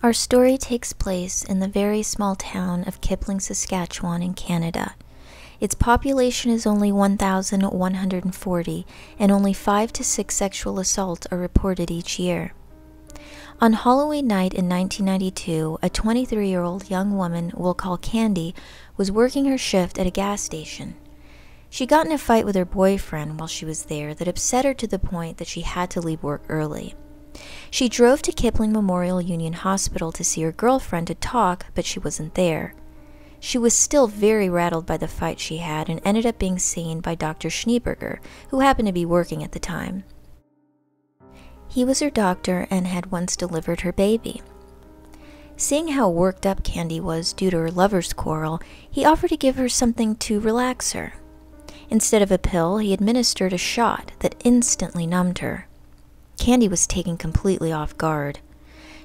Our story takes place in the very small town of Kipling, Saskatchewan in Canada. Its population is only 1,140, and only 5 to 6 sexual assaults are reported each year. On Halloween night in 1992, a 23-year-old young woman we'll call Candy was working her shift at a gas station. She got in a fight with her boyfriend while she was there that upset her to the point that she had to leave work early. She drove to Kipling Memorial Union Hospital to see her girlfriend to talk, but she wasn't there. She was still very rattled by the fight she had and ended up being seen by Dr. Schneeberger, who happened to be working at the time. He was her doctor and had once delivered her baby. Seeing how worked up Candy was due to her lover's quarrel, he offered to give her something to relax her. Instead of a pill, he administered a shot that instantly numbed her. Candy was taken completely off guard.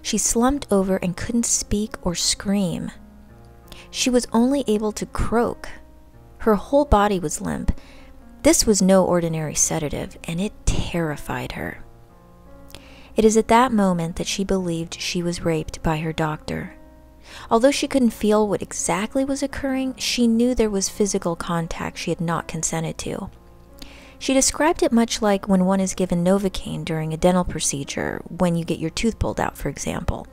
She slumped over and couldn't speak or scream. She was only able to croak. Her whole body was limp. This was no ordinary sedative, and it terrified her. It is at that moment that she believed she was raped by her doctor. Although she couldn't feel what exactly was occurring, she knew there was physical contact she had not consented to. She described it much like when one is given Novocaine during a dental procedure, when you get your tooth pulled out, for example.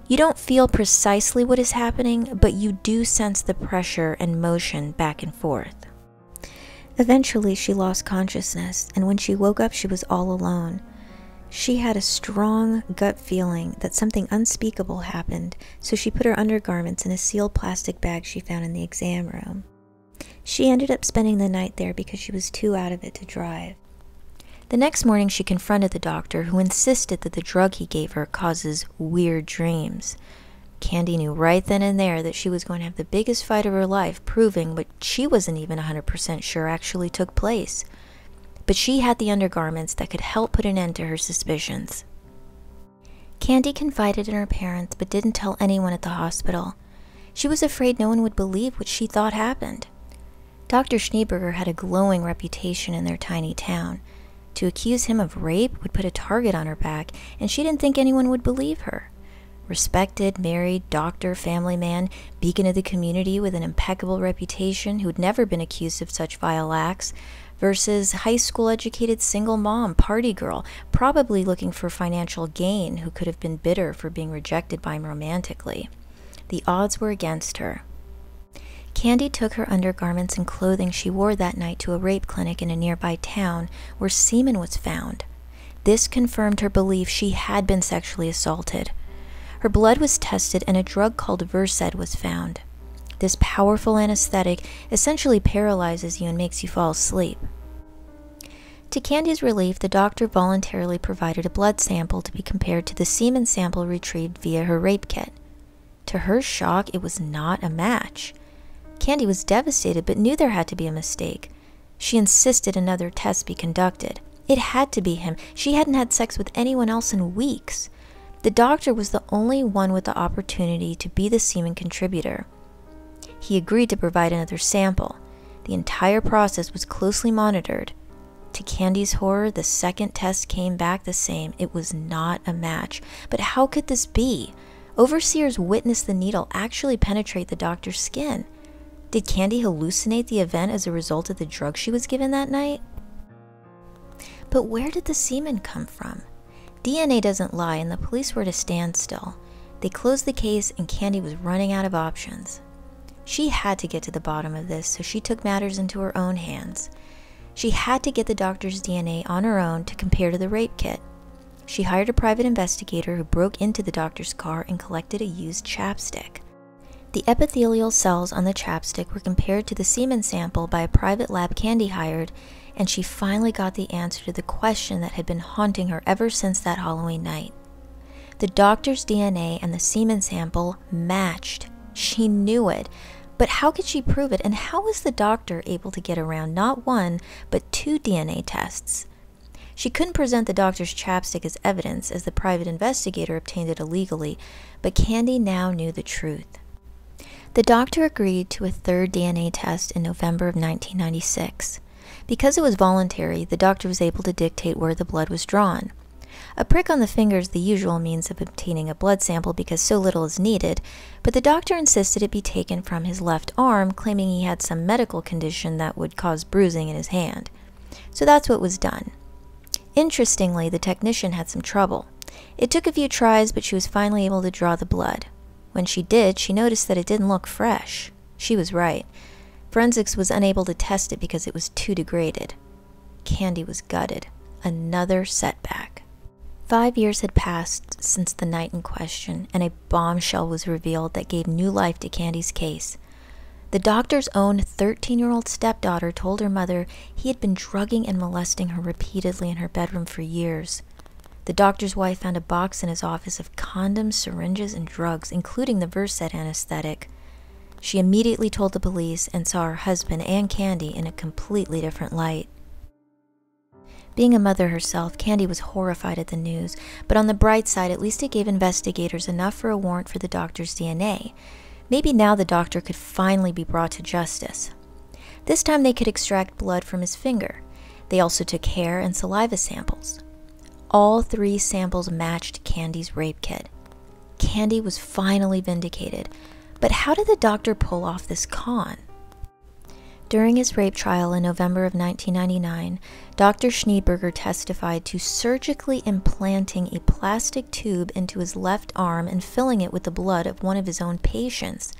You don't feel precisely what is happening, but you do sense the pressure and motion back and forth. Eventually, she lost consciousness, and when she woke up, she was all alone. She had a strong gut feeling that something unspeakable happened, so she put her undergarments in a sealed plastic bag she found in the exam room. She ended up spending the night there because she was too out of it to drive. The next morning, she confronted the doctor, who insisted that the drug he gave her causes weird dreams. Candy knew right then and there that she was going to have the biggest fight of her life, proving what she wasn't even 100% sure actually took place. But she had the undergarments that could help put an end to her suspicions. Candy confided in her parents but didn't tell anyone at the hospital. She was afraid no one would believe what she thought happened. Dr. Schneeberger had a glowing reputation in their tiny town. To accuse him of rape would put a target on her back, and she didn't think anyone would believe her. Respected, married, doctor, family man, beacon of the community with an impeccable reputation who had never been accused of such vile acts, versus high school educated single mom, party girl, probably looking for financial gain, who could have been bitter for being rejected by him romantically. The odds were against her. Candy took her undergarments and clothing she wore that night to a rape clinic in a nearby town where semen was found. This confirmed her belief she had been sexually assaulted. Her blood was tested and a drug called Versed was found. This powerful anesthetic essentially paralyzes you and makes you fall asleep. To Candy's relief, the doctor voluntarily provided a blood sample to be compared to the semen sample retrieved via her rape kit. To her shock, it was not a match. Candy was devastated but knew there had to be a mistake. She insisted another test be conducted. It had to be him. She hadn't had sex with anyone else in weeks. The doctor was the only one with the opportunity to be the semen contributor. He agreed to provide another sample. The entire process was closely monitored. To Candy's horror, the second test came back the same. It was not a match. But how could this be? Overseers witnessed the needle actually penetrate the doctor's skin. Did Candy hallucinate the event as a result of the drug she was given that night? But where did the semen come from? DNA doesn't lie, and the police were at a standstill. They closed the case, and Candy was running out of options. She had to get to the bottom of this, so she took matters into her own hands. She had to get the doctor's DNA on her own to compare to the rape kit. She hired a private investigator who broke into the doctor's car and collected a used chapstick. The epithelial cells on the chapstick were compared to the semen sample by a private lab Candy hired, and she finally got the answer to the question that had been haunting her ever since that Halloween night. The doctor's DNA and the semen sample matched. She knew it, but how could she prove it, and how was the doctor able to get around not one, but 2 DNA tests? She couldn't present the doctor's chapstick as evidence, as the private investigator obtained it illegally, but Candy now knew the truth. The doctor agreed to a third DNA test in November of 1996. Because it was voluntary, the doctor was able to dictate where the blood was drawn. A prick on the finger is the usual means of obtaining a blood sample because so little is needed, but the doctor insisted it be taken from his left arm, claiming he had some medical condition that would cause bruising in his hand. So that's what was done. Interestingly, the technician had some trouble. It took a few tries, but she was finally able to draw the blood. When she did, she noticed that it didn't look fresh. She was right. Forensics was unable to test it because it was too degraded. Candy was gutted. Another setback. 5 years had passed since the night in question, and a bombshell was revealed that gave new life to Candy's case. The doctor's own 13-year-old stepdaughter told her mother he had been drugging and molesting her repeatedly in her bedroom for years. The doctor's wife found a box in his office of condoms, syringes, and drugs, including the Versed anesthetic. She immediately told the police and saw her husband and Candy in a completely different light. Being a mother herself, Candy was horrified at the news, but on the bright side, at least it gave investigators enough for a warrant for the doctor's DNA. Maybe now the doctor could finally be brought to justice. This time they could extract blood from his finger. They also took hair and saliva samples. All 3 samples matched Candy's rape kit. Candy was finally vindicated. But how did the doctor pull off this con? During his rape trial in November of 1999, Dr. Schneeberger testified to surgically implanting a plastic tube into his left arm and filling it with the blood of one of his own patients.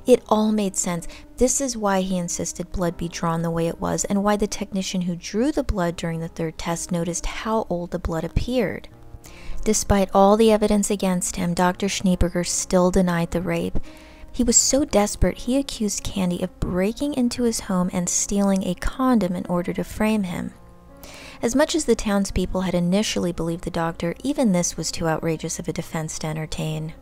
It all made sense. This is why he insisted blood be drawn the way it was, and why the technician who drew the blood during the 3rd test noticed how old the blood appeared. Despite all the evidence against him, Dr. Schneeberger still denied the rape. He was so desperate, he accused Candy of breaking into his home and stealing a condom in order to frame him. As much as the townspeople had initially believed the doctor, even this was too outrageous of a defense to entertain.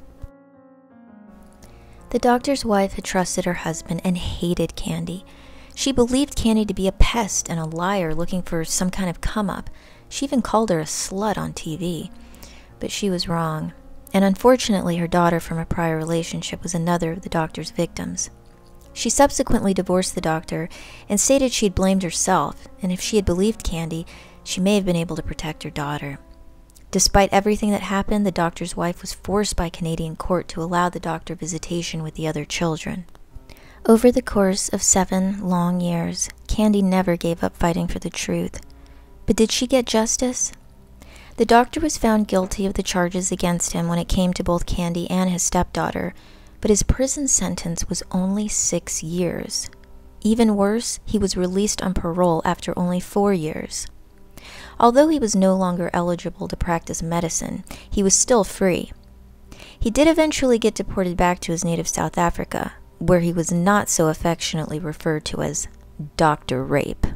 The doctor's wife had trusted her husband and hated Candy. She believed Candy to be a pest and a liar looking for some kind of come-up. She even called her a slut on TV. But she was wrong. And unfortunately, her daughter from a prior relationship was another of the doctor's victims. She subsequently divorced the doctor and stated she had blamed herself, and if she had believed Candy, she may have been able to protect her daughter. Despite everything that happened, the doctor's wife was forced by Canadian court to allow the doctor visitation with the other children. Over the course of 7 long years, Candy never gave up fighting for the truth. But did she get justice? The doctor was found guilty of the charges against him when it came to both Candy and his stepdaughter, but his prison sentence was only 6 years. Even worse, he was released on parole after only 4 years. Although he was no longer eligible to practice medicine, he was still free. He did eventually get deported back to his native South Africa, where he was not so affectionately referred to as Dr. Rape.